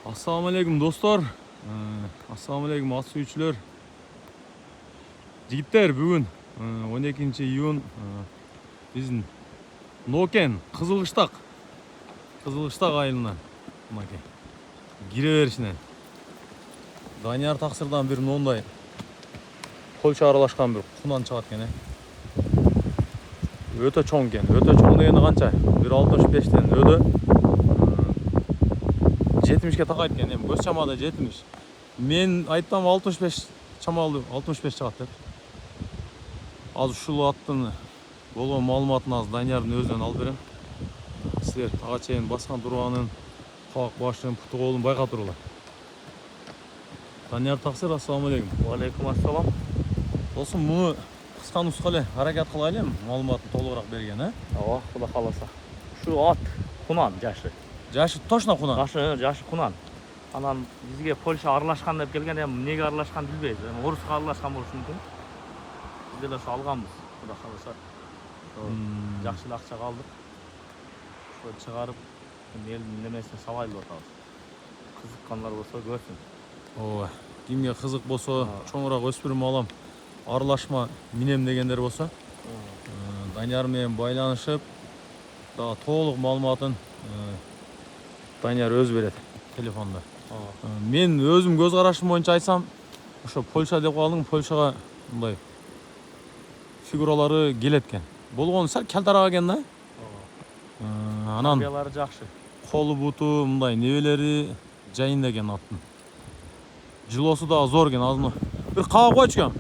Assalamu alaikum dostlar. Assalamu alaikum ат сүйүүчүлөр. Жигиттер, бүгүн 12-iyun биздин Нокен Кызылкыштак айылына мынакей кире беришинен Данияр таксырдан бир мондай Польша аралашкан бир кунан чыгат экен. Өтө чоң экен. Өтө чоң дегени канча? 1.65тен өдө 70ке такайт экен. Эми көз чамада 70. Мен айтсам 65 чамалуу 65 чыгат деп. Азыр ушул аттын болгон маалыматын азыр Даниярдын өзүнөн алып берем. Силер ага чейин баскан турганын, кабак башын, путу колун байкап туруңар. Данияр таксыр, ассаламу алейкум. Алейкум ассалам. Досум, муну кыска нуска эле аракет кылайлы эми, маалыматын толугураак берген, Ооба, Куда кааласа. Ушу ат кунан жашы. Жашы точно кунан. Жашы кунан. Анан бизге Польша аралашкан деп келген, эми эмнеге аралашкан билбейбиз. Эми орусга аралашкан болушу мүмкүн. Биз деле ошо алганбыз, Куда кааласа. Жакшы эле акча алдык. Ошо чыгарып, элдин немесине сабайлап атабыз. Кызыккандар болсо көрсүн. Ооба. Кимге кызык болсо, чоңураак өспүрүм алам, аралашма минем дегендер болсо, Данияр менен байланышып, дагы толук маалыматын Данияр өзү берет телефондо. Мен өзүм көз карашым боюнча айтсам, ошо Польша деп калдым, Польшага мындай фигуралары келет экен. Болгону сәл калтараак экен да. Анан Биялары жакшы. колу буту мындай небелери жайында экен аттын. Жилосу да зор экен, азыр бир кабап койчу экен.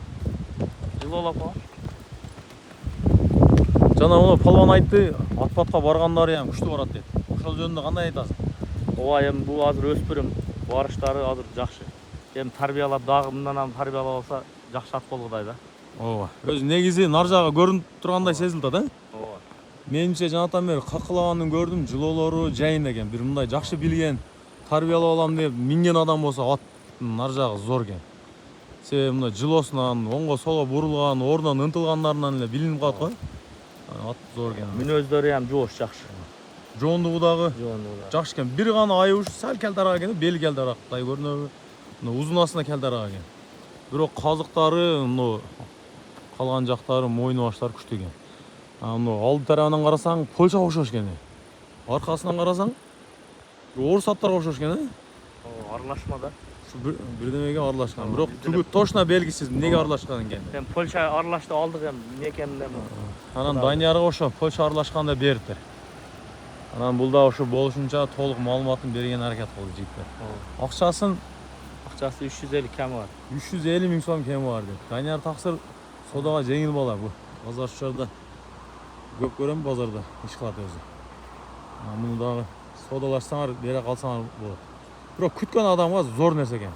Жилолоп кой. Жана муну палван айтты, ат-батка баргандары эми күчтүү барат дейт. Ошол жөнүндө кандай айтасың? Ооба, эми бул азыр өспүрүм, барыштары азыр жакшы. Эми тарбиялап дагы мындан тарбиялап алса жакшы ат болгудай да. Ооба. Өзү негизи нар жагы көрүнүп тургандай сезилди да? Ооба. Менимче жанатан бери какылаганын көрдүм, жылоолору жайында экен. Бир мындай жакшы билген, тарбиялап алам деп минген адам болсо аттын нар жагы зор экен. Себеби мына жылосунан, оңго солго бурулган, ордунан ынтылгандарынан эле билинип калат го. Ат зор экен. Мүнөздөрү ham жоош жакшы. Жоондугу дагы жакшы экен. Бир гана айыбы сәл калтараак экен, бел калтараактай көрүнөбү. Мына узунасына калтараак экен. Бирок казыктары, мына калган жактары, мойну баштары күчтүү экен. Мына алды тарабынан карасаң, Польшага окшош экен. Аркасынан карасаң, орус аттарга окшош экен. Аралашма да. Бирдемеге аралашкан. Бирок түгү точно белгисиз эмнеге аралашкан экен. Эми Польша аралашты алдык, эми эмне экенин эми. Анан Даниярга ошо Польша аралашкан деп бериптир. Анан бул да ошо болушунча толук маалыматын берген аракет кылды жигиттер. Акчасы 350 кеми бар. 350 миң сом кеми бар деп. Данияр таксыр содага жеңил бала бу. Базарчыларда көп көрөм, базарда иш кылат өзү. Муну дагы содалашсаңар бере калсаңар болот. Бирок күткөн адамга зор нерсе экен.